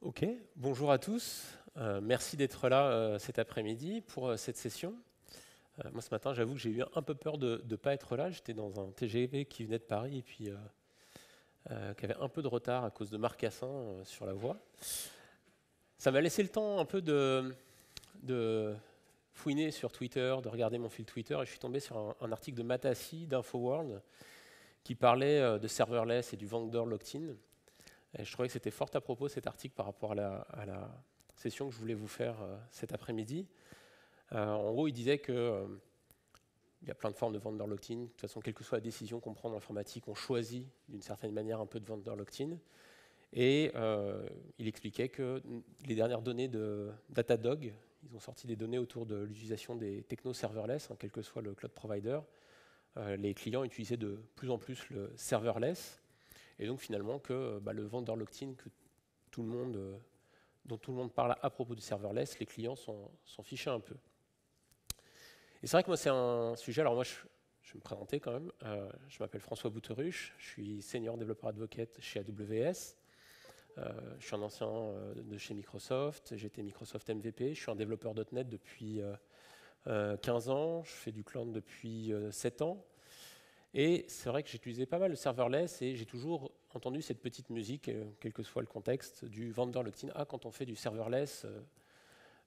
Ok, bonjour à tous. Merci d'être là cet après-midi pour cette session. Moi ce matin, j'avoue que j'ai eu un peu peur de ne pas être là. J'étais dans un TGV qui venait de Paris et puis qui avait un peu de retard à cause de marcassins sur la voie. Ça m'a laissé le temps un peu de fouiner sur Twitter, de regarder mon fil Twitter et je suis tombé sur un article de Matassi d'InfoWorld qui parlait de serverless et du vendor locked-in. Et je trouvais que c'était fort à propos cet article par rapport à la session que je voulais vous faire cet après-midi. En gros, il disait que il y a plein de formes de vendor locked-in. De toute façon, quelle que soit la décision qu'on prend en informatique, on choisit d'une certaine manière un peu de vendor locked-in. Et il expliquait que les dernières données de Datadog, ils ont sorti des données autour de l'utilisation des technos serverless, quel que soit le cloud provider. Les clients utilisaient de plus en plus le serverless. Et donc finalement que le vendor locked-in dont tout le monde parle à propos du serverless, les clients s'en fichaient un peu. Et c'est vrai que moi c'est un sujet, alors moi je vais me présenter quand même, je m'appelle François Bouteruche, je suis senior développeur advocate chez AWS, je suis un ancien de chez Microsoft, j'étais Microsoft MVP, je suis un développeur .NET depuis 15 ans, je fais du cloud depuis 7 ans. Et c'est vrai que j'utilisais pas mal le serverless et j'ai toujours entendu cette petite musique, quel que soit le contexte, du vendor locked-in. Ah, quand on fait du serverless,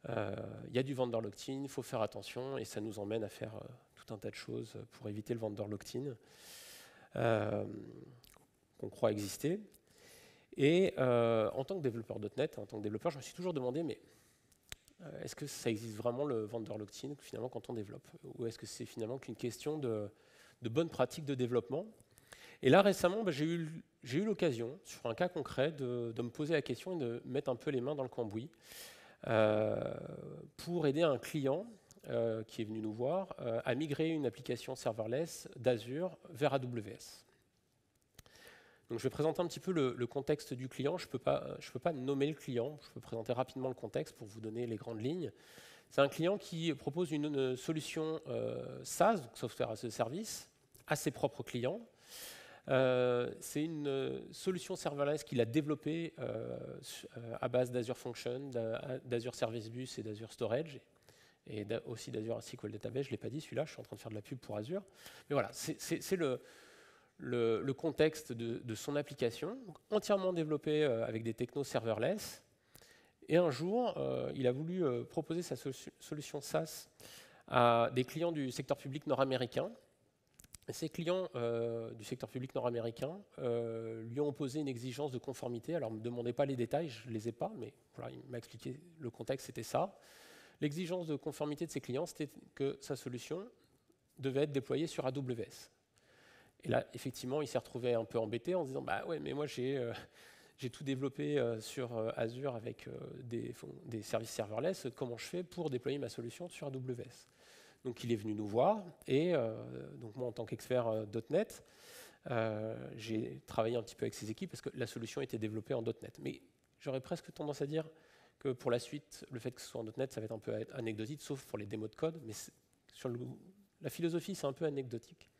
il y a du vendor locked-in, il faut faire attention et ça nous emmène à faire tout un tas de choses pour éviter le vendor locked-in qu'on croit exister. Et en tant que développeur .NET, en tant que développeur, je me suis toujours demandé, mais est-ce que ça existe vraiment le vendor locked-in finalement quand on développe? Ou est-ce que c'est finalement qu'une question de bonnes pratiques de développement? Et là, récemment, j'ai eu l'occasion, sur un cas concret, de me poser la question et de mettre un peu les mains dans le cambouis pour aider un client qui est venu nous voir à migrer une application serverless d'Azure vers AWS. Donc, je vais présenter un petit peu le contexte du client. Je ne peux pas nommer le client, je peux présenter rapidement le contexte pour vous donner les grandes lignes. C'est un client qui propose une solution SaaS, donc Software as a Service, à ses propres clients. C'est une solution serverless qu'il a développée à base d'Azure Function, d'Azure Service Bus et d'Azure Storage, et aussi d'Azure SQL Database. Je ne l'ai pas dit celui-là, je suis en train de faire de la pub pour Azure. Mais voilà, c'est le contexte de son application, entièrement développée avec des technos serverless. Et un jour, il a voulu proposer sa solution SaaS à des clients du secteur public nord-américain. Ces clients du secteur public nord-américain lui ont posé une exigence de conformité. Alors, ne me demandez pas les détails, je ne les ai pas, mais voilà, il m'a expliqué le contexte, c'était ça. L'exigence de conformité de ses clients, c'était que sa solution devait être déployée sur AWS. Et là, effectivement, il s'est retrouvé un peu embêté en se disant « Bah ouais, mais moi j'ai tout développé sur Azure avec des services serverless, comment je fais pour déployer ma solution sur AWS ?» Donc il est venu nous voir et donc moi en tant qu'expert .NET, j'ai travaillé un petit peu avec ses équipes parce que la solution était développée en .NET. Mais j'aurais presque tendance à dire que pour la suite, le fait que ce soit en .NET, ça va être un peu anecdotique, sauf pour les démos de code, mais sur la philosophie, c'est un peu anecdotique.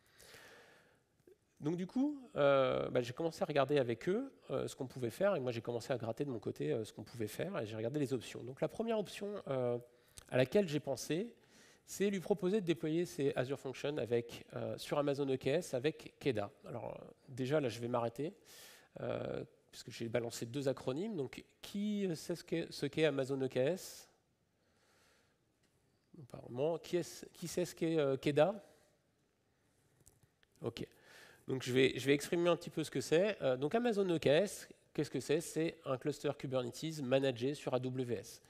Donc du coup, j'ai commencé à regarder avec eux ce qu'on pouvait faire, et moi j'ai commencé à gratter de mon côté ce qu'on pouvait faire, et j'ai regardé les options. Donc la première option à laquelle j'ai pensé, c'est lui proposer de déployer ces Azure Functions sur Amazon EKS avec KEDA. Alors déjà, là, je vais m'arrêter, puisque j'ai balancé deux acronymes. Donc, qui sait ce qu'est Amazon EKS? Apparemment. Qui sait ce qu'est KEDA? OK. Donc, je vais exprimer un petit peu ce que c'est. Donc, Amazon EKS, qu'est-ce que c'est? C'est un cluster Kubernetes managé sur AWS.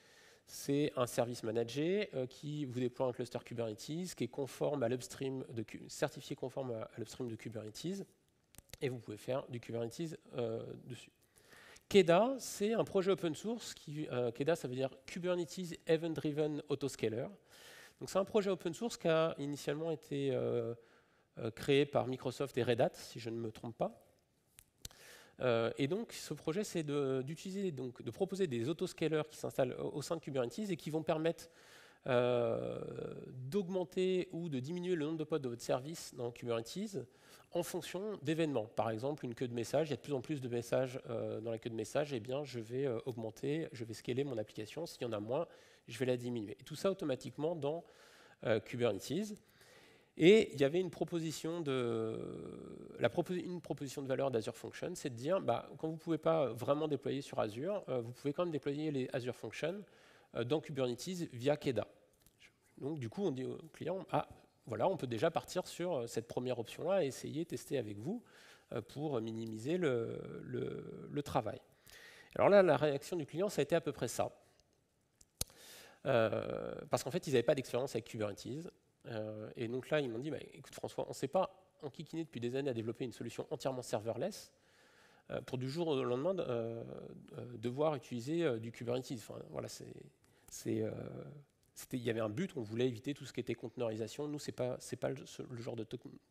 C'est un service managé qui vous déploie un cluster Kubernetes qui est conforme à l'upstream certifié conforme à l'upstream de Kubernetes, et vous pouvez faire du Kubernetes dessus. KEDA, c'est un projet open source. KEDA, ça veut dire Kubernetes Event Driven Autoscaler. Donc c'est un projet open source qui a initialement été créé par Microsoft et Red Hat, si je ne me trompe pas. Et donc, ce projet, c'est de proposer des autoscalers qui s'installent au sein de Kubernetes et qui vont permettre d'augmenter ou de diminuer le nombre de pods de votre service dans Kubernetes en fonction d'événements. Par exemple, une queue de messages, il y a de plus en plus de messages dans la queue de messages, eh bien, je vais augmenter, je vais scaler mon application. S'il y en a moins, je vais la diminuer. Et tout ça automatiquement dans Kubernetes. Et il y avait une proposition une proposition de valeur d'Azure Function, c'est de dire, quand vous ne pouvez pas vraiment déployer sur Azure, vous pouvez quand même déployer les Azure Functions dans Kubernetes via KEDA. Donc du coup, on dit au client, voilà, on peut déjà partir sur cette première option-là et essayer, tester avec vous pour minimiser le travail. Alors là, la réaction du client, ça a été à peu près ça. Parce qu'en fait, ils n'avaient pas d'expérience avec Kubernetes. Et donc là, ils m'ont dit, écoute François, on ne s'est pas enquiquiné depuis des années à développer une solution entièrement serverless pour du jour au lendemain devoir utiliser du Kubernetes. Enfin, voilà, il y avait un but, on voulait éviter tout ce qui était conteneurisation. Nous, ce n'est pas le genre de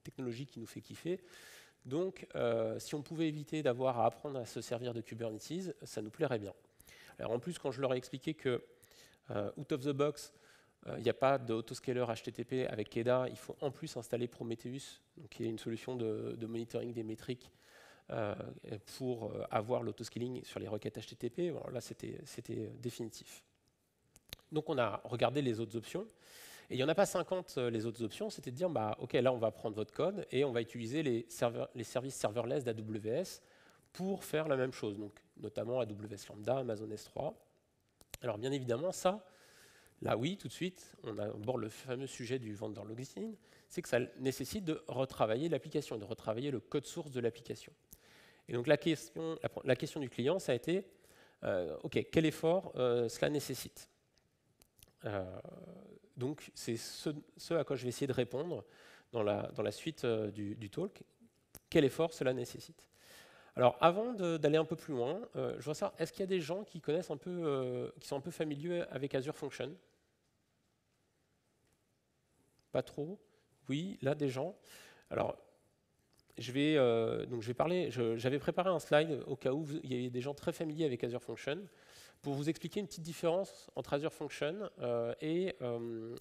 technologie qui nous fait kiffer. Donc, si on pouvait éviter d'avoir à apprendre à se servir de Kubernetes, ça nous plairait bien. Alors en plus, quand je leur ai expliqué que out of the box, il n'y a pas d'autoscaler HTTP avec KEDA, il faut en plus installer Prometheus, donc qui est une solution de monitoring des métriques pour avoir l'autoscaling sur les requêtes HTTP. Bon, là, c'était définitif. Donc on a regardé les autres options, et il n'y en a pas 50 les autres options, c'était de dire, ok, là on va prendre votre code et on va utiliser les services serverless d'AWS pour faire la même chose, donc notamment AWS Lambda, Amazon S3. Alors bien évidemment, ça, là oui, tout de suite, on aborde le fameux sujet du vendor logging, c'est que ça nécessite de retravailler l'application, de retravailler le code source de l'application. Et donc la question du client, ça a été, ok, quel effort cela nécessite? Donc c'est ce à quoi je vais essayer de répondre dans la suite du talk. Quel effort cela nécessite? Alors avant d'aller un peu plus loin, je vois ça, est-ce qu'il y a des gens qui connaissent un peu, qui sont un peu familiers avec Azure Function? Pas trop? Oui, là des gens. Alors je vais parler, j'avais préparé un slide au cas où il y ait des gens très familiers avec Azure Function, pour vous expliquer une petite différence entre Azure Function et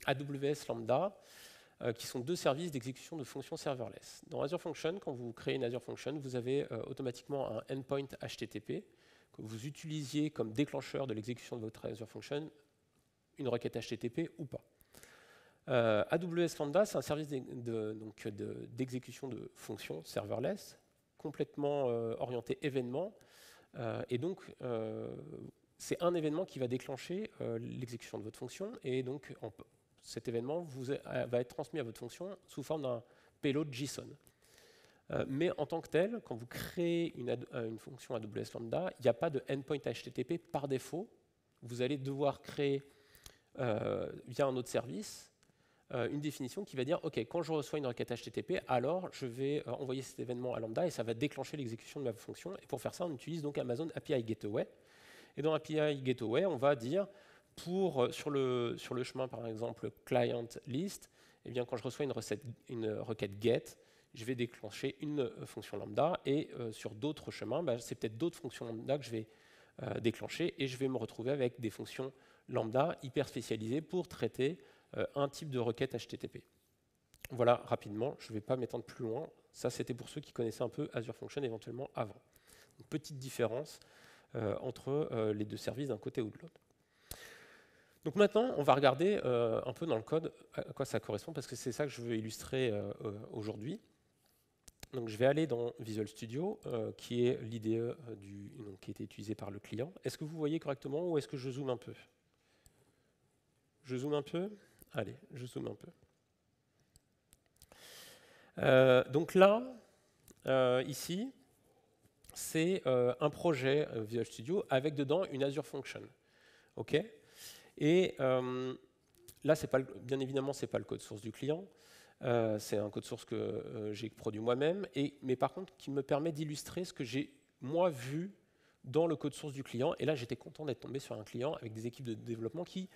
AWS Lambda, qui sont deux services d'exécution de fonctions serverless. Dans Azure Function, quand vous créez une Azure Function, vous avez automatiquement un endpoint HTTP que vous utilisiez comme déclencheur de l'exécution de votre Azure Function, une requête HTTP ou pas. AWS Lambda, c'est un service d'exécution de fonctions serverless, complètement orienté événement, et donc c'est un événement qui va déclencher l'exécution de votre fonction, et donc cet événement va être transmis à votre fonction sous forme d'un payload JSON. Mais en tant que tel, quand vous créez une fonction AWS Lambda, il n'y a pas de endpoint HTTP par défaut. Vous allez devoir créer via un autre service une définition qui va dire, OK, quand je reçois une requête HTTP, alors je vais envoyer cet événement à Lambda et ça va déclencher l'exécution de ma fonction. Et pour faire ça, on utilise donc Amazon API Gateway. Et dans API Gateway, on va dire, sur le chemin, par exemple, client list, eh bien, quand je reçois une requête get, je vais déclencher une fonction lambda, et sur d'autres chemins, c'est peut-être d'autres fonctions lambda que je vais déclencher, et je vais me retrouver avec des fonctions lambda hyper spécialisées pour traiter un type de requête HTTP. Voilà, rapidement, je ne vais pas m'étendre plus loin. Ça, c'était pour ceux qui connaissaient un peu Azure Function éventuellement avant. Une petite différence entre les deux services d'un côté ou de l'autre. Donc maintenant, on va regarder un peu dans le code à quoi ça correspond, parce que c'est ça que je veux illustrer aujourd'hui. Donc je vais aller dans Visual Studio, qui est l'IDE qui a été utilisé par le client. Est-ce que vous voyez correctement ou est-ce que je zoome un peu? Je zoome un peu? Allez, je zoome un peu. Donc là, ici, c'est un projet Visual Studio avec dedans une Azure Function. OK? Et là, bien évidemment, ce n'est pas le code source du client. C'est un code source que j'ai produit moi-même, mais par contre, qui me permet d'illustrer ce que j'ai, moi, vu dans le code source du client. Et là, j'étais content d'être tombé sur un client avec des équipes de développement qui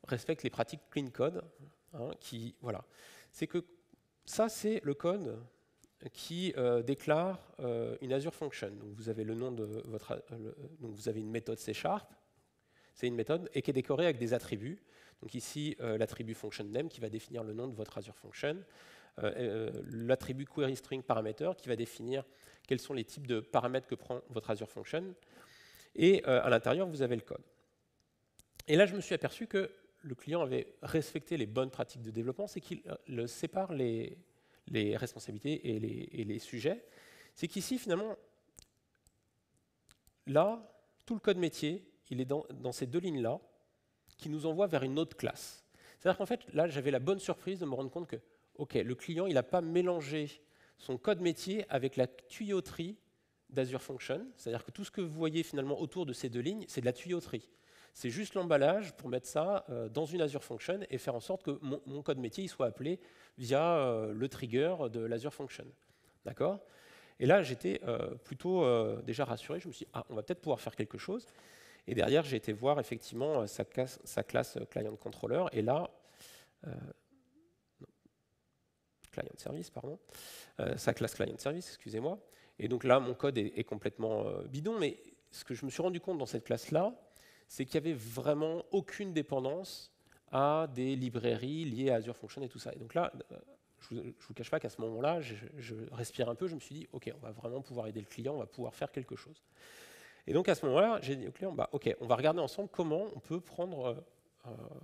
respectent les pratiques clean code. Voilà. C'est que ça, c'est le code qui déclare une Azure Function. Donc, vous avez le nom de donc vous avez une méthode C#. C'est une méthode et qui est décorée avec des attributs. Donc ici, l'attribut function name qui va définir le nom de votre Azure Function. l'attribut queryString parameter qui va définir quels sont les types de paramètres que prend votre Azure Function. Et à l'intérieur, vous avez le code. Et là, je me suis aperçu que le client avait respecté les bonnes pratiques de développement, c'est qu'il sépare les responsabilités et les sujets. C'est qu'ici, finalement, là, tout le code métier, il est dans ces deux lignes-là, qui nous envoie vers une autre classe. C'est-à-dire qu'en fait, là, j'avais la bonne surprise de me rendre compte que, OK, le client, il n'a pas mélangé son code métier avec la tuyauterie d'Azure Function. C'est-à-dire que tout ce que vous voyez finalement autour de ces deux lignes, c'est de la tuyauterie. C'est juste l'emballage pour mettre ça dans une Azure Function et faire en sorte que mon code métier il soit appelé via le trigger de l'Azure Function. D'accord ? Et là, j'étais plutôt déjà rassuré. Je me suis dit, ah, on va peut-être pouvoir faire quelque chose. Et derrière, j'ai été voir effectivement sa classe Client Controller. Et là, Client Service, pardon. Sa classe Client Service, excusez-moi. Et donc là, mon code est complètement bidon. Mais ce que je me suis rendu compte dans cette classe-là, c'est qu'il n'y avait vraiment aucune dépendance à des librairies liées à Azure Function et tout ça. Et donc là, je ne vous cache pas qu'à ce moment-là, je respire un peu, je me suis dit, OK, on va vraiment pouvoir aider le client, on va pouvoir faire quelque chose. Et donc à ce moment-là, j'ai dit au client, bah, OK, on va regarder ensemble comment on peut prendre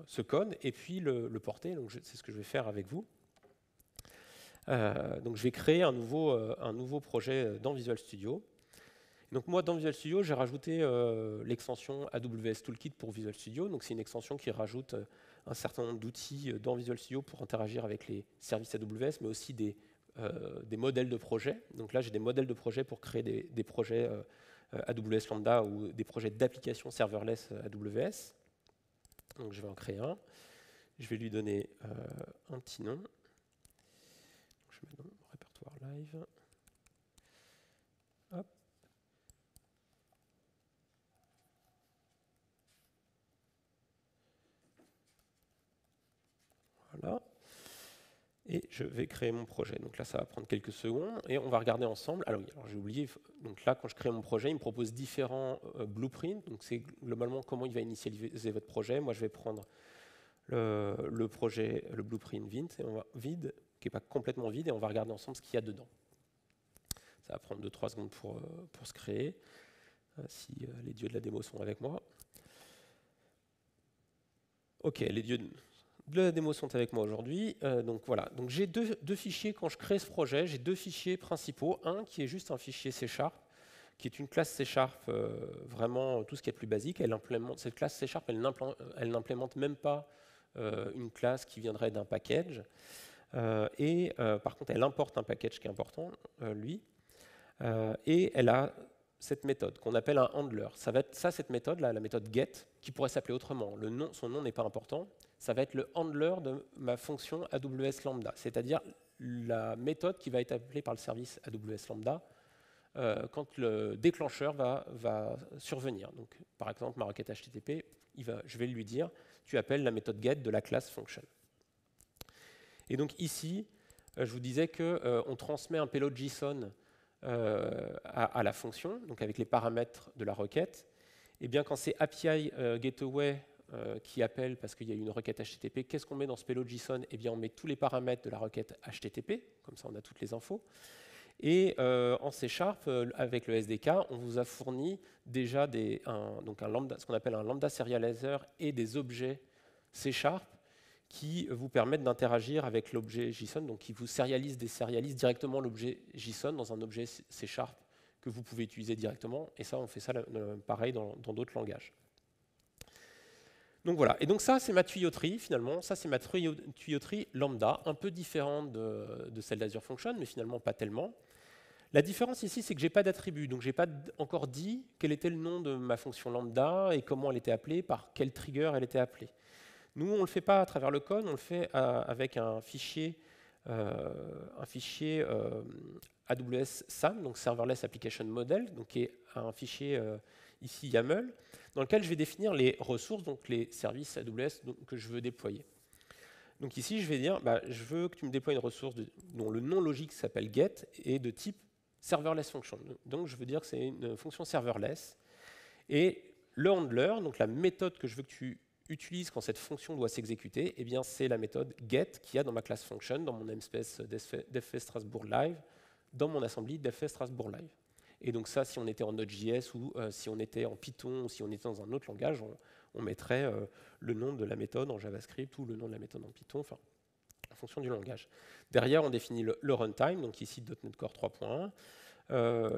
ce code et puis le porter. Donc c'est ce que je vais faire avec vous. Donc je vais créer un nouveau projet dans Visual Studio. Donc moi, dans Visual Studio, j'ai rajouté l'extension AWS Toolkit pour Visual Studio. Donc c'est une extension qui rajoute un certain nombre d'outils dans Visual Studio pour interagir avec les services AWS, mais aussi des modèles de projets. Donc là, j'ai des modèles de projets pour créer des projets AWS Lambda ou des projets d'applications serverless AWS. Donc je vais en créer un. Je vais lui donner un petit nom. Je mets dans le répertoire live. Hop. Voilà. Et je vais créer mon projet. Donc là, ça va prendre quelques secondes et on va regarder ensemble. Alors oui, j'ai oublié. Donc là, quand je crée mon projet, il me propose différents blueprints. Donc c'est globalement comment il va initialiser votre projet. Moi, je vais prendre le projet, le blueprint vide, qui n'est pas complètement vide, et on va regarder ensemble ce qu'il y a dedans. Ça va prendre 2-3 secondes pour se créer, si les dieux de la démo sont avec moi. OK, les dieux de la démo sont avec moi aujourd'hui. Donc voilà, donc j'ai deux fichiers quand je crée ce projet. J'ai deux fichiers principaux. Un qui est juste un fichier C#, qui est une classe C#, vraiment tout ce qui est plus basique. Cette classe C#, elle n'implémente même pas une classe qui viendrait d'un package. Par contre, elle importe un package qui est important, lui. Et elle a cette méthode qu'on appelle un handler. Ça va être ça, cette méthode-là, la méthode get, qui pourrait s'appeler autrement. Son nom n'est pas important. Ça va être le handler de ma fonction AWS Lambda, c'est-à-dire la méthode qui va être appelée par le service AWS Lambda quand le déclencheur va survenir. Donc, par exemple, ma requête HTTP, je vais lui dire, tu appelles la méthode get de la classe function. Et donc ici, je vous disais qu'on transmet un payload JSON à la fonction, donc avec les paramètres de la requête. Et bien quand c'est API Gateway qui appelle parce qu'il y a une requête HTTP, qu'est-ce qu'on met dans ce payload JSON? Eh bien on met tous les paramètres de la requête HTTP, comme ça on a toutes les infos. Et en C#, avec le SDK, on vous a fourni déjà ce qu'on appelle un lambda serializer et des objets C# qui vous permettent d'interagir avec l'objet JSON, donc qui vous serialise directement l'objet JSON dans un objet C# que vous pouvez utiliser directement. Et ça, on fait ça pareil dans d'autres langages. Donc voilà, et donc ça c'est ma tuyauterie finalement, ça c'est ma tuyauterie lambda, un peu différente de celle d'Azure Function, mais finalement pas tellement. La différence ici, c'est que je n'ai pas d'attribut, donc je n'ai pas encore dit quel était le nom de ma fonction lambda et comment elle était appelée, par quel trigger elle était appelée. Nous, on ne le fait pas à travers le code, on le fait avec un fichier AWS SAM, donc Serverless Application Model, donc qui est un fichier ici YAML, dans lequel je vais définir les ressources, donc les services AWS que je veux déployer. Donc ici, je vais dire, je veux que tu me déploies une ressource dont le nom logique s'appelle get et de type serverless function. Donc je veux dire que c'est une fonction serverless. Et le handler, donc la méthode que je veux que tu utilise quand cette fonction doit s'exécuter, eh bien c'est la méthode get qu'il y a dans ma classe function, dans mon namespace devf Strasbourg live, dans mon assembly devf Strasbourg live. Et donc ça, si on était en Node.js ou si on était en Python ou si on était dans un autre langage, on mettrait le nom de la méthode en JavaScript ou le nom de la méthode en Python, enfin, en fonction du langage. Derrière, on définit le runtime, donc ici .NET Core 3.1.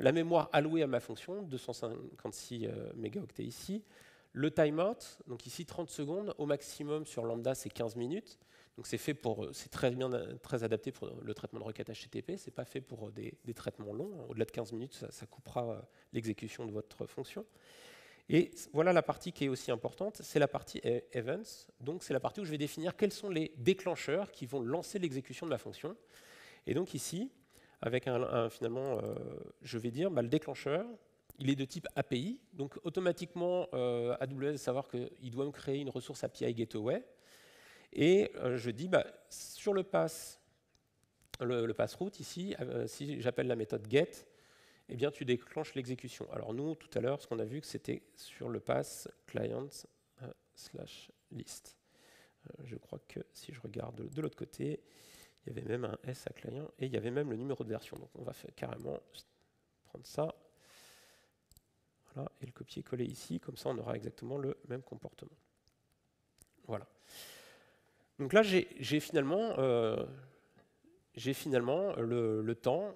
La mémoire allouée à ma fonction, 256 mégaoctets ici. Le timeout, donc ici 30 secondes, au maximum sur Lambda c'est 15 minutes. Donc c'est très adapté pour le traitement de requêtes HTTP, c'est pas fait pour des traitements longs. Au-delà de 15 minutes, ça coupera l'exécution de votre fonction. Et voilà la partie qui est aussi importante, c'est la partie events. Donc c'est la partie où je vais définir quels sont les déclencheurs qui vont lancer l'exécution de ma fonction. Et donc ici, avec finalement, je vais dire le déclencheur, il est de type API, donc automatiquement AWS va savoir qu'il doit me créer une ressource API Gateway, et je dis sur le pass route ici, si j'appelle la méthode get, eh bien tu déclenches l'exécution. Alors nous, tout à l'heure, ce qu'on a vu, que c'était sur le pass client/list. Je crois que si je regarde de l'autre côté, il y avait même un S à client et il y avait même le numéro de version. Donc on va carrément prendre ça. Voilà, et le copier-coller ici, comme ça on aura exactement le même comportement. Voilà. Donc là j'ai finalement le temps,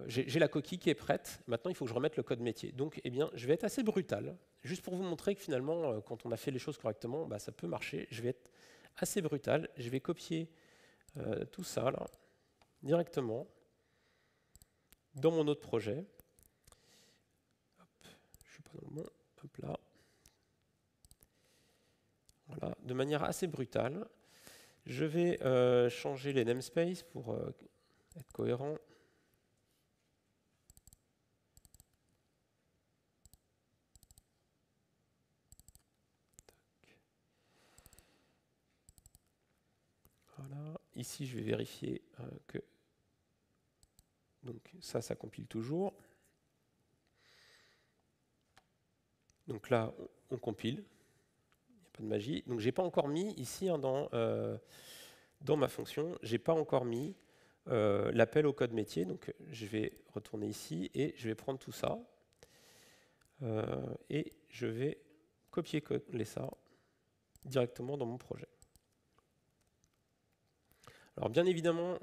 j'ai la coquille qui est prête. Maintenant il faut que je remette le code métier. Donc eh bien, je vais être assez brutal, juste pour vous montrer que finalement quand on a fait les choses correctement, ça peut marcher. Je vais être assez brutal, je vais copier tout ça là, directement dans mon autre projet. Hop, je suis pas dans le bon. Hop là. Voilà, de manière assez brutale. Je vais changer les namespaces pour être cohérent. Voilà. Ici, je vais vérifier que donc ça compile toujours. Donc là, on compile. Il n'y a pas de magie. Donc, je n'ai pas encore mis ici dans ma fonction, je n'ai pas encore mis l'appel au code métier. Donc, je vais retourner ici et je vais prendre tout ça. Et je vais copier-coller ça directement dans mon projet. Alors bien évidemment,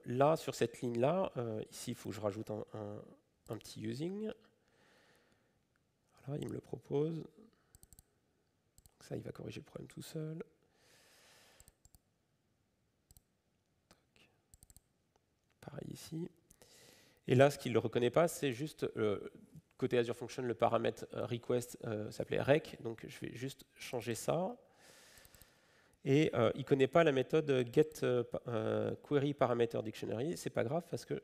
là, sur cette ligne-là, ici, il faut que je rajoute un petit using. Voilà, il me le propose. Donc ça, il va corriger le problème tout seul. Pareil ici. Et là, ce qu'il ne reconnaît pas, c'est juste, côté Azure Function, le paramètre request s'appelait rec. Donc je vais juste changer ça. Et il ne connaît pas la méthode getQueryParameterDictionary. Ce n'est pas grave parce que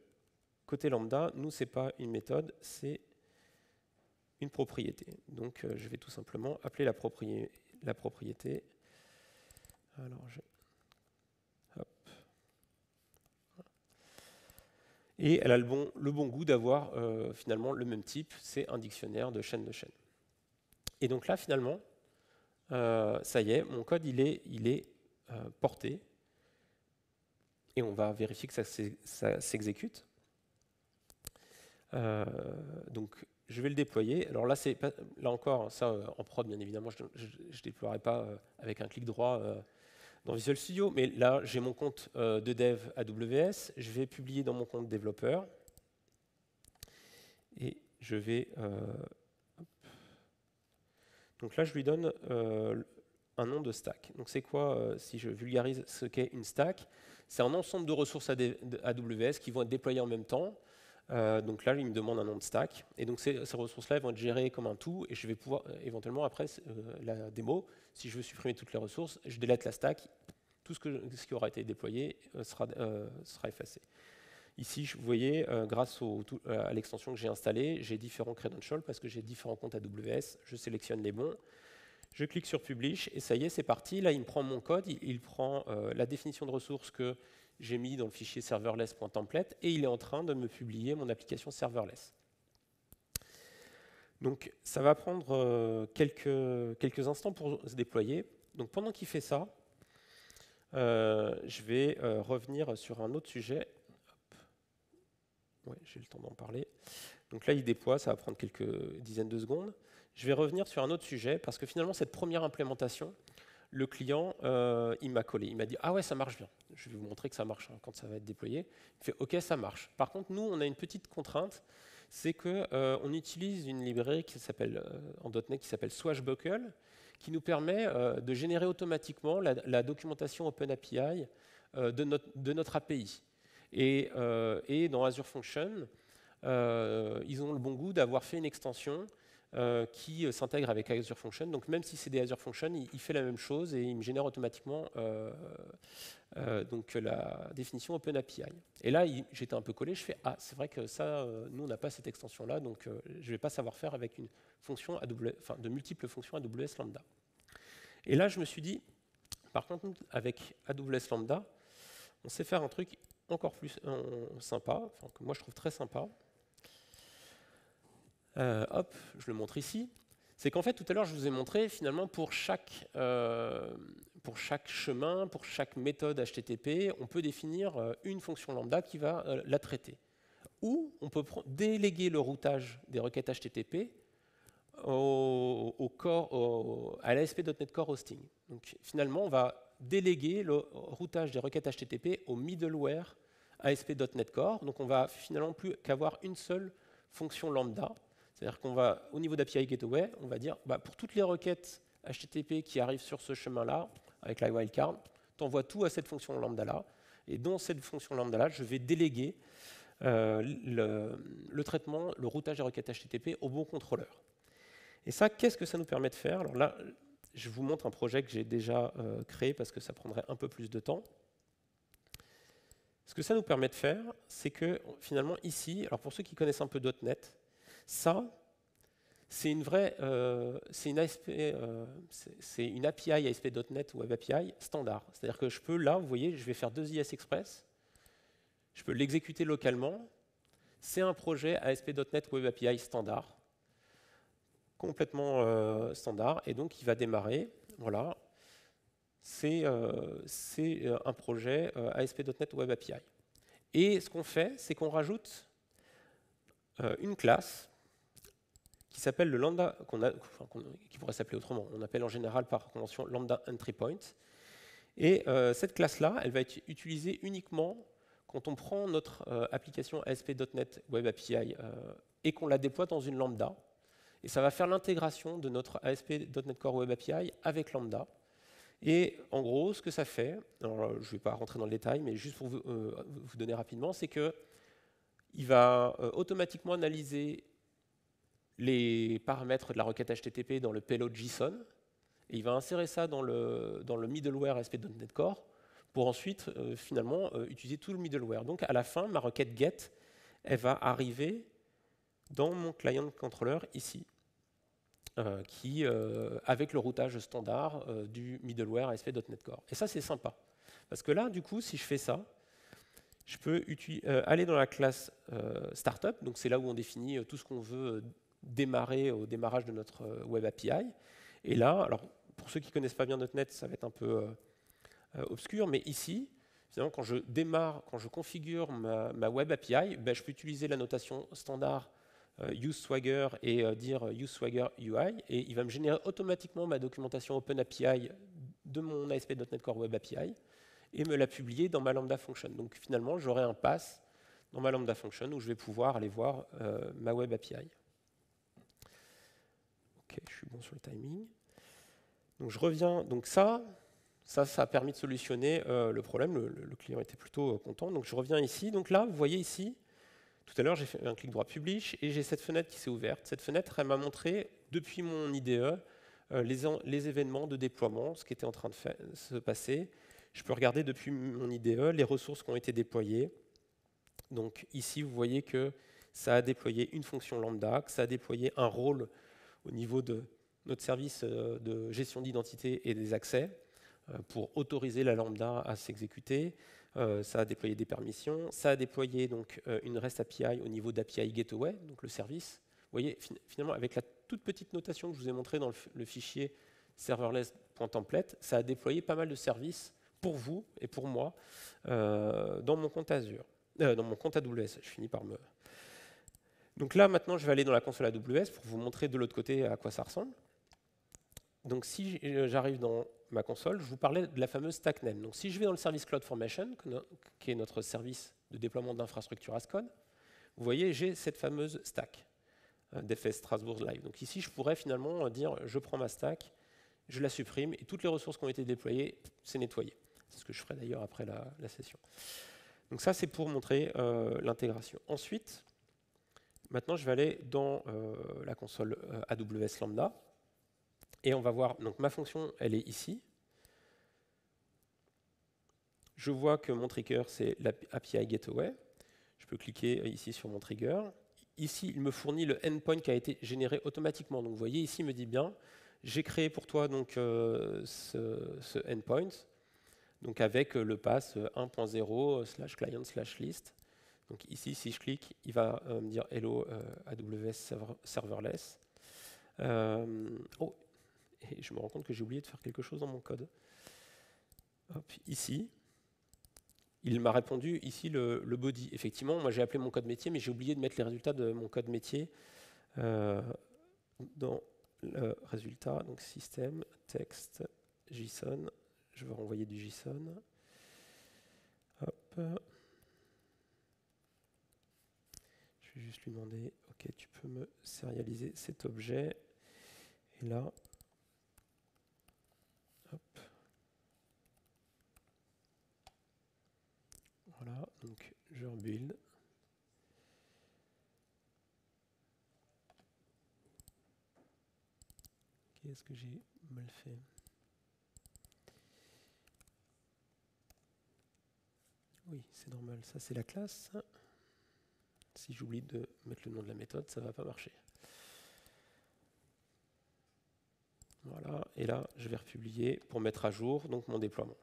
côté lambda, nous, ce n'est pas une méthode, c'est une propriété. Donc je vais tout simplement appeler la propriété. Alors, hop. Et elle a le bon goût d'avoir finalement le même type, c'est un dictionnaire de chaîne de chaîne. Et donc là, finalement, ça y est, mon code il est porté et on va vérifier que ça s'exécute. Donc je vais le déployer. Alors là, là encore, ça en prod, bien évidemment, je ne déploierai pas avec un clic droit dans Visual Studio, mais là, j'ai mon compte de dev AWS. Je vais publier dans mon compte développeur et je vais donc là, je lui donne un nom de stack. Donc c'est quoi, si je vulgarise ce qu'est une stack? C'est un ensemble de ressources AWS qui vont être déployées en même temps. Donc là, il me demande un nom de stack. Et donc ces ressources-là vont être gérées comme un tout. Et je vais pouvoir éventuellement, après la démo, si je veux supprimer toutes les ressources, je délète la stack. Tout ce qui aura été déployé sera effacé. Ici, vous voyez, grâce à l'extension que j'ai installée, j'ai différents credentials parce que j'ai différents comptes AWS. Je sélectionne les bons. Je clique sur Publish et ça y est, c'est parti. Là, il me prend mon code, il prend la définition de ressources que j'ai mis dans le fichier serverless.template et il est en train de me publier mon application serverless. Donc, ça va prendre quelques instants pour se déployer. Donc pendant qu'il fait ça, je vais revenir sur un autre sujet. Ouais, j'ai le temps d'en parler. Donc là, il déploie, ça va prendre quelques dizaines de secondes. Je vais revenir sur un autre sujet, parce que finalement, cette première implémentation, le client, il m'a collé. Il m'a dit « Ah ouais, ça marche bien. » Je vais vous montrer que ça marche quand ça va être déployé. Il fait « Ok, ça marche. » Par contre, nous, on a une petite contrainte, c'est qu'on utilise une librairie qui s'appelle, en .NET qui s'appelle Swashbuckle, qui nous permet de générer automatiquement la documentation OpenAPI de notre API. Et dans Azure Function, ils ont le bon goût d'avoir fait une extension qui s'intègre avec Azure Function. Donc même si c'est des Azure Function, il fait la même chose et il me génère automatiquement donc la définition OpenAPI. Et là, j'étais un peu collé, je fais « Ah, c'est vrai que ça, nous, on n'a pas cette extension-là, donc je ne vais pas savoir faire avec une fonction de multiples fonctions AWS Lambda. » Et là, je me suis dit, par contre, avec AWS Lambda, on sait faire un truc encore plus sympa, que moi je trouve très sympa. Hop, je le montre ici. C'est qu'en fait, tout à l'heure, je vous ai montré, finalement, pour chaque chemin, pour chaque méthode HTTP, on peut définir une fonction lambda qui va la traiter. Ou on peut déléguer le routage des requêtes HTTP à l'ASP.NET Core Hosting. Donc, finalement, on va déléguer le routage des requêtes HTTP au middleware ASP.NET Core. Donc, on va finalement plus qu'avoir une seule fonction lambda. C'est-à-dire qu'on va, au niveau d'API Gateway, on va dire, pour toutes les requêtes HTTP qui arrivent sur ce chemin-là, avec la wildcard, tu envoies tout à cette fonction lambda-là. Et dans cette fonction lambda-là, je vais déléguer le traitement, le routage des requêtes HTTP au bon contrôleur. Et ça, qu'est-ce que ça nous permet de faire? Alors là, je vous montre un projet que j'ai déjà créé parce que ça prendrait un peu plus de temps. Ce que ça nous permet de faire, c'est que finalement ici, alors pour ceux qui connaissent un peu .NET, ça, c'est une vraie, c'est une API ASP.NET Web API standard. C'est-à-dire que je peux là, vous voyez, je vais faire 2IS Express, je peux l'exécuter localement. C'est un projet ASP.NET Web API standard, complètement standard, et donc il va démarrer. Voilà, c'est un projet ASP.NET Web API. Et ce qu'on fait, c'est qu'on rajoute une classe qui s'appelle le lambda, qui pourrait s'appeler autrement. On appelle en général par convention lambda entry point. Et cette classe-là, elle va être utilisée uniquement quand on prend notre application ASP.NET Web API et qu'on la déploie dans une lambda. Et ça va faire l'intégration de notre ASP.NET Core Web API avec lambda. Et en gros, ce que ça fait, alors je ne vais pas rentrer dans le détail, mais juste pour vous donner rapidement, c'est qu'il va automatiquement analyser les paramètres de la requête HTTP dans le payload JSON, et il va insérer ça dans le middleware ASP.NET Core pour ensuite, finalement, utiliser tout le middleware. Donc, à la fin, ma requête GET, elle va arriver dans mon client controller ici, avec le routage standard du middleware ASP.NET Core. Et ça, c'est sympa. Parce que là, du coup, si je fais ça, je peux aller dans la classe Startup, donc c'est là où on définit tout ce qu'on veut démarrer au démarrage de notre Web API. Et là, alors pour ceux qui ne connaissent pas bien .NET, ça va être un peu obscur, mais ici, finalement, quand je démarre, quand je configure ma Web API, ben, je peux utiliser la notation standard useSwagger et dire useSwagger UI, et il va me générer automatiquement ma documentation OpenAPI de mon ASP.NET Core Web API et me la publier dans ma Lambda Function. Donc finalement, j'aurai un pass dans ma Lambda Function où je vais pouvoir aller voir ma Web API. Ok, je suis bon sur le timing. Donc je reviens. Donc ça a permis de solutionner le problème. Le client était plutôt content. Donc je reviens ici. Donc là, vous voyez ici, tout à l'heure, j'ai fait un clic droit Publish et j'ai cette fenêtre qui s'est ouverte. Cette fenêtre, elle m'a montré, depuis mon IDE, les événements de déploiement, ce qui était en train de se passer. Je peux regarder depuis mon IDE les ressources qui ont été déployées. Donc ici, vous voyez que ça a déployé une fonction lambda, que ça a déployé un rôle au niveau de notre service de gestion d'identité et des accès pour autoriser la lambda à s'exécuter. Ça a déployé des permissions. Ça a déployé donc, une REST API au niveau d'API Gateway, donc le service. Vous voyez, finalement, avec la toute petite notation que je vous ai montrée dans le fichier serverless.template, ça a déployé pas mal de services pour vous et pour moi dans mon compte Azure, dans mon compte AWS. Je finis par me... Donc là, maintenant, je vais aller dans la console AWS pour vous montrer de l'autre côté à quoi ça ressemble. Donc si j'arrive dans ma console, je vous parlais de la fameuse stack name. Donc si je vais dans le service CloudFormation, qui est notre service de déploiement d'infrastructure as code, vous voyez, j'ai cette fameuse stack d'FS Strasbourg Live. Donc ici, je pourrais finalement dire, je prends ma stack, je la supprime, et toutes les ressources qui ont été déployées, c'est nettoyé. C'est ce que je ferai d'ailleurs après la session. Donc ça, c'est pour montrer l'intégration. Ensuite, maintenant, je vais aller dans la console AWS Lambda, et on va voir, donc ma fonction, elle est ici. Je vois que mon trigger, c'est l'API Gateway. Je peux cliquer ici sur mon trigger. Ici, il me fournit le endpoint qui a été généré automatiquement. Donc, vous voyez, ici, il me dit bien, j'ai créé pour toi donc, ce endpoint, donc avec le pass 1.0/client/list. Donc ici, si je clique, il va me dire Hello AWS Serverless. Oh, et je me rends compte que j'ai oublié de faire quelque chose dans mon code. Hop, ici. Il m'a répondu ici le body. Effectivement, moi j'ai appelé mon code métier, mais j'ai oublié de mettre les résultats de mon code métier dans le résultat. Donc système, texte, JSON. Je vais renvoyer du JSON. Hop. Je vais juste lui demander, ok, tu peux me sérialiser cet objet. Et là, hop. Voilà, donc je rebuild. Ok, est-ce que j'ai mal fait? Oui, c'est normal, ça c'est la classe. Si j'oublie de mettre le nom de la méthode, ça ne va pas marcher. Voilà, et là, je vais republier pour mettre à jour donc, mon déploiement.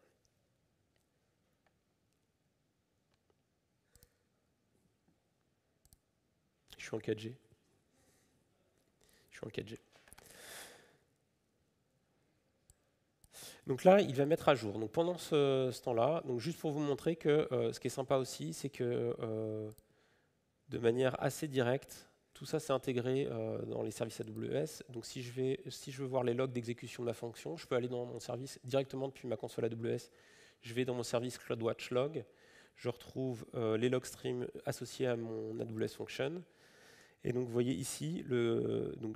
Je suis en 4G. Je suis en 4G. Donc là, il va mettre à jour. Donc pendant ce temps-là, donc juste pour vous montrer que ce qui est sympa aussi, c'est que de manière assez directe, tout ça c'est intégré dans les services AWS. Donc si je veux voir les logs d'exécution de ma fonction, je peux aller dans mon service directement depuis ma console AWS. Je vais dans mon service CloudWatch Log. Je retrouve les log streams associés à mon AWS Function. Et donc vous voyez ici,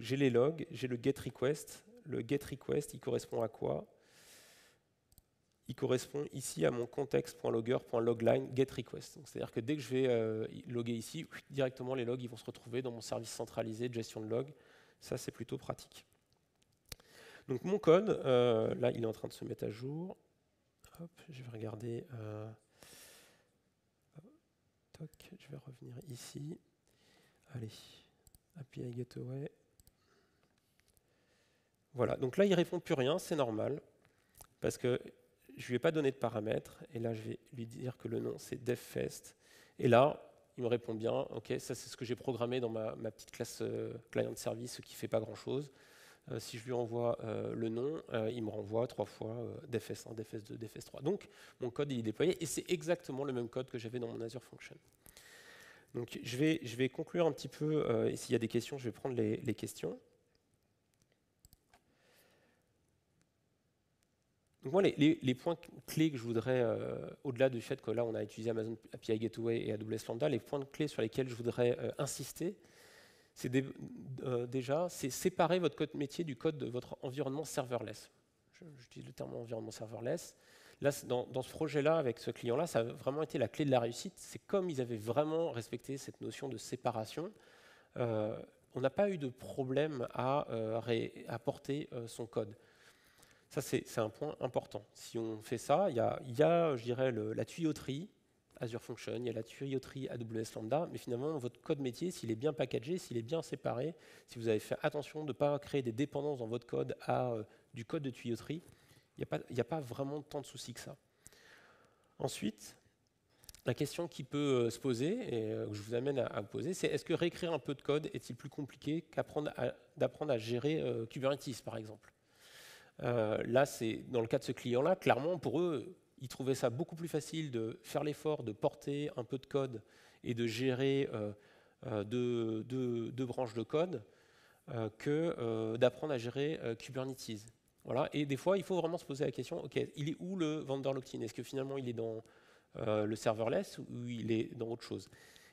j'ai les logs, j'ai le get request. Le get request, il correspond à quoi? Il correspond ici à mon context.logger.logline getRequest. C'est-à-dire que dès que je vais loguer ici, directement les logs ils vont se retrouver dans mon service centralisé de gestion de logs. Ça, c'est plutôt pratique. Donc mon code, là, il est en train de se mettre à jour. Hop, je vais regarder. Toc, je vais revenir ici. Allez, API Gateway. Voilà, donc là, il ne répond plus rien, c'est normal, parce que je ne lui ai pas donné de paramètres, et là je vais lui dire que le nom c'est devfest. Et là, il me répond bien, ok, ça c'est ce que j'ai programmé dans ma petite classe client service qui ne fait pas grand chose. Si je lui envoie le nom, il me renvoie 3 fois devfest 1, devfest 2, devfest 3. Donc mon code il est déployé, et c'est exactement le même code que j'avais dans mon Azure Function. Donc je vais conclure un petit peu, et s'il y a des questions, je vais prendre les questions. Donc moi, les points clés que je voudrais, au-delà du fait que là, on a utilisé Amazon API Gateway et AWS Lambda, les points clés sur lesquels je voudrais insister, c'est déjà, c'est séparer votre code métier du code de votre environnement serverless. J'utilise le terme environnement serverless. Là, dans ce projet-là, avec ce client-là, ça a vraiment été la clé de la réussite. C'est comme ils avaient vraiment respecté cette notion de séparation. On n'a pas eu de problème à porter son code. Ça, c'est un point important. Si on fait ça, il y a je dirais, la tuyauterie Azure Function, il y a la tuyauterie AWS Lambda, mais finalement, votre code métier, s'il est bien packagé, s'il est bien séparé, si vous avez fait attention de ne pas créer des dépendances dans votre code à du code de tuyauterie, il n'y a pas vraiment tant de soucis que ça. Ensuite, la question qui peut se poser, et que je vous amène à vous poser, c'est est-ce que réécrire un peu de code est-il plus compliqué d'apprendre à gérer Kubernetes, par exemple? Là, c'est dans le cas de ce client-là, clairement, pour eux, ils trouvaient ça beaucoup plus facile de faire l'effort de porter un peu de code et de gérer deux branches de code que d'apprendre à gérer Kubernetes. Voilà. Et des fois, il faut vraiment se poser la question, OK, il est où le vendor lock-in? Est-ce que finalement, il est dans le serverless ou il est dans autre chose?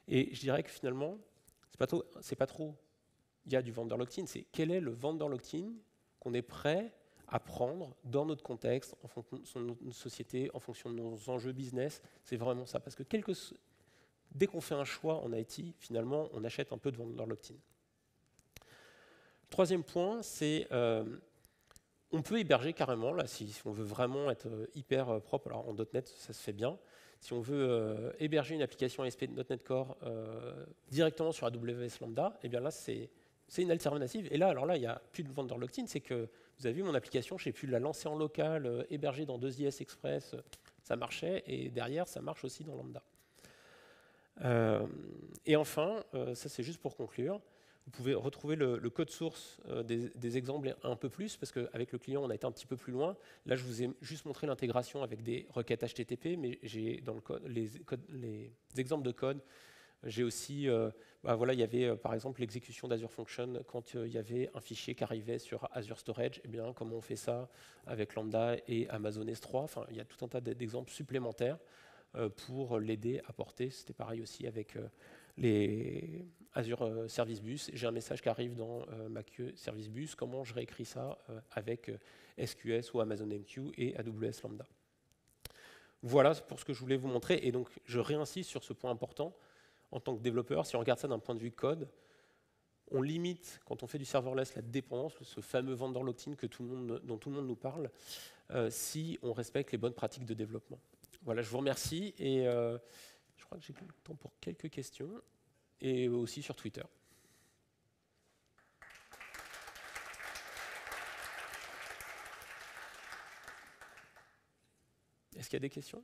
Et je dirais que finalement, c'est pas trop il y a du vendor lock-in, c'est quel est le vendor lock-in qu'on est prêt à prendre dans notre contexte, en fonction de notre société, en fonction de nos enjeux business. C'est vraiment ça. Parce que dès qu'on fait un choix en IT, finalement, on achète un peu de vendor lock-in. Troisième point, c'est on peut héberger carrément, là, si on veut vraiment être hyper propre, alors en .NET, ça se fait bien. Si on veut héberger une application ASP.NET Core directement sur AWS Lambda, eh bien là, c'est une alternative. Et là, alors là, il n'y a plus de vendor lock-in, c'est que vous avez vu mon application, j'ai pu la lancer en local, héberger dans 2IS Express, ça marchait, et derrière, ça marche aussi dans Lambda. Et enfin, ça c'est juste pour conclure, vous pouvez retrouver le code source des exemples un peu plus, parce qu'avec le client, on a été un petit peu plus loin. Là, je vous ai juste montré l'intégration avec des requêtes HTTP, mais j'ai dans le code, les exemples de code, j'ai aussi, voilà, il y avait par exemple l'exécution d'Azure Function quand il y avait un fichier qui arrivait sur Azure Storage. Eh bien, comment on fait ça avec Lambda et Amazon S3? Enfin, il y a tout un tas d'exemples supplémentaires pour l'aider à porter. C'était pareil aussi avec les Azure Service Bus. J'ai un message qui arrive dans ma queue Service Bus. Comment je réécris ça avec SQS ou Amazon MQ et AWS Lambda? Voilà pour ce que je voulais vous montrer. Et donc, je réinsiste sur ce point important. En tant que développeur, si on regarde ça d'un point de vue code, on limite, quand on fait du serverless, la dépendance, ce fameux vendor lock-in dont tout le monde nous parle, si on respecte les bonnes pratiques de développement. Voilà, je vous remercie et je crois que j'ai le temps pour quelques questions et aussi sur Twitter. Est-ce qu'il y a des questions ?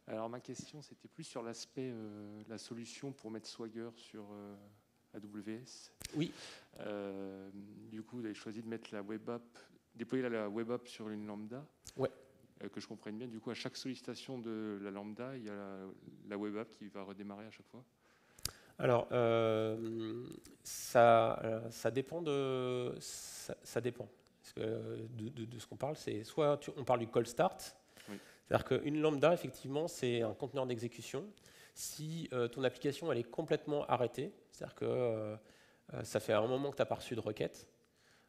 Alors ma question, c'était plus sur l'aspect, la solution pour mettre Swagger sur AWS. Oui. Du coup, vous avez choisi de mettre la web app, déployer la web app sur une lambda. Ouais. Que je comprenne bien. Du coup, à chaque sollicitation de la lambda, il y a la web app qui va redémarrer à chaque fois. Alors, ça dépend de ça dépend. Parce que de ce qu'on parle, c'est soit on parle du call start. Oui. C'est-à-dire qu'une lambda, effectivement, c'est un conteneur d'exécution. Si ton application elle est complètement arrêtée, c'est-à-dire que ça fait un moment que tu n'as pas reçu de requête,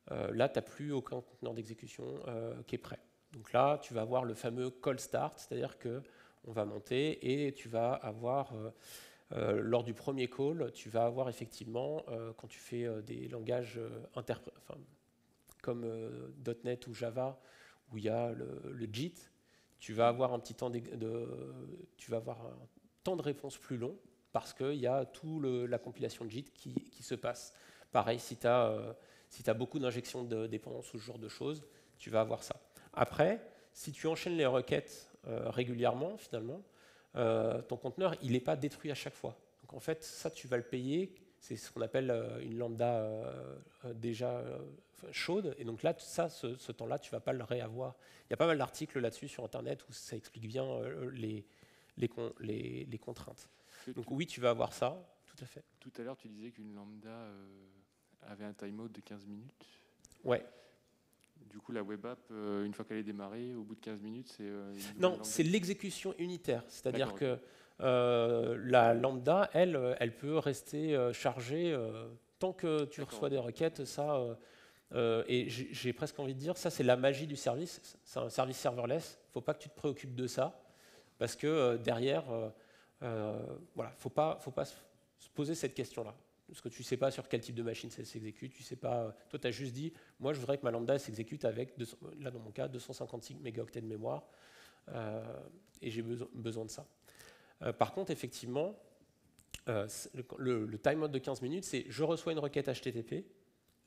là, tu n'as plus aucun conteneur d'exécution qui est prêt. Donc là, tu vas avoir le fameux call start, c'est-à-dire qu'on va monter et tu vas avoir, lors du premier call, tu vas avoir effectivement, quand tu fais des langages comme .NET ou Java, où il y a le JIT, tu vas avoir un petit temps tu vas avoir un temps de réponse plus long parce qu'il y a toute la compilation de JIT qui se passe. Pareil, si tu as beaucoup d'injections de dépendances ou ce genre de choses, tu vas avoir ça. Après, si tu enchaînes les requêtes régulièrement, finalement, ton conteneur, il n'est pas détruit à chaque fois. Donc en fait, ça, tu vas le payer. C'est ce qu'on appelle une lambda déjà chaude. Et donc là, ce temps-là, tu ne vas pas le réavoir. Il y a pas mal d'articles là-dessus sur Internet où ça explique bien les contraintes. Donc oui, tu vas avoir ça, tout à fait. Tout à l'heure, tu disais qu'une lambda avait un timeout de 15 minutes. Ouais. Du coup, la web app, une fois qu'elle est démarrée, au bout de 15 minutes, c'est... non, c'est l'exécution unitaire. C'est-à-dire que la lambda, elle peut rester chargée tant que tu reçois des requêtes. Et j'ai presque envie de dire, ça c'est la magie du service. C'est un service serverless. Il ne faut pas que tu te préoccupes de ça. Parce que derrière, voilà, faut pas se poser cette question-là. Parce que tu ne sais pas sur quel type de machine ça s'exécute. Tu sais pas, toi, tu as juste dit, moi, je voudrais que ma lambda s'exécute avec, là, dans mon cas, 256 mégaoctets de mémoire. Et j'ai besoin de ça. Par contre, effectivement, le timeout de 15 minutes, c'est je reçois une requête HTTP.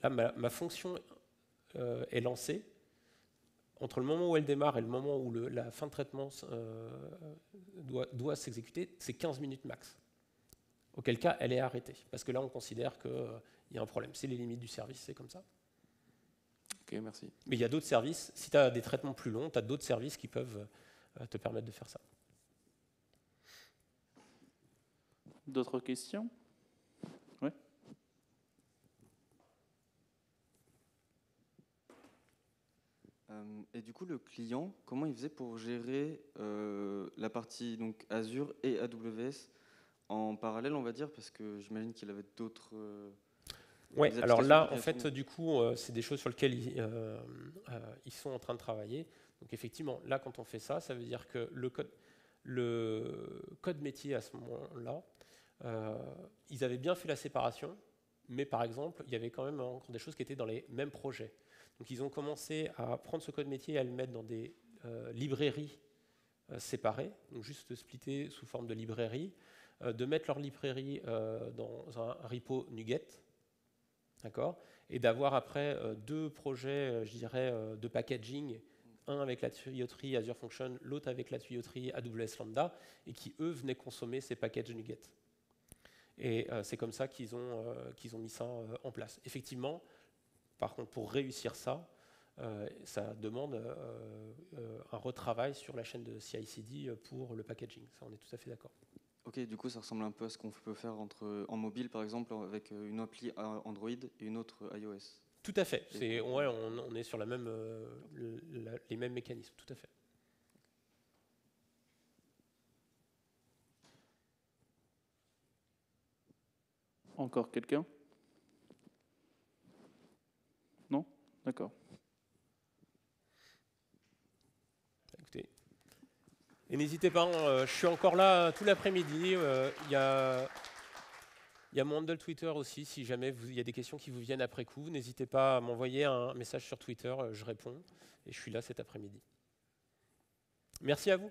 Là, ma fonction est lancée. entre le moment où elle démarre et le moment où la fin de traitement doit s'exécuter, c'est 15 minutes max. Auquel cas, elle est arrêtée. Parce que là, on considère qu'il y a un problème. C'est les limites du service, c'est comme ça. Ok, merci. Mais il y a d'autres services. Si tu as des traitements plus longs, tu as d'autres services qui peuvent te permettre de faire ça. D'autres questions? Oui. Et du coup, le client, comment il faisait pour gérer la partie donc, Azure et AWS en parallèle, on va dire, parce que j'imagine qu'il avait d'autres... Oui, alors là, en fait, du coup, c'est des choses sur lesquelles ils sont en train de travailler. Donc effectivement, là, quand on fait ça, ça veut dire que le code métier à ce moment-là, ils avaient bien fait la séparation, mais par exemple, il y avait quand même encore des choses qui étaient dans les mêmes projets. Donc ils ont commencé à prendre ce code métier et à le mettre dans des librairies séparées, donc juste splitter sous forme de librairie, de mettre leur librairie dans un repo NuGet, d'accord, et d'avoir après deux projets, je dirais, de packaging, un avec la tuyauterie Azure Function, l'autre avec la tuyauterie AWS Lambda, et qui, eux, venaient consommer ces packages NuGet. Et c'est comme ça qu'ils ont mis ça en place. Effectivement, par contre, pour réussir ça, ça demande un retravail sur la chaîne de CI/CD pour le packaging. Ça, on est tout à fait d'accord. Ok, du coup, ça ressemble un peu à ce qu'on peut faire en mobile, par exemple, avec une appli Android et une autre iOS. Tout à fait. On est sur les mêmes mécanismes, tout à fait. Encore quelqu'un? Non? D'accord. Écoutez. Et n'hésitez pas, je suis encore là tout l'après-midi. Il y a mon handle Twitter aussi, si jamais il y a des questions qui vous viennent après coup. N'hésitez pas à m'envoyer un message sur Twitter, je réponds. Et je suis là cet après-midi. Merci à vous.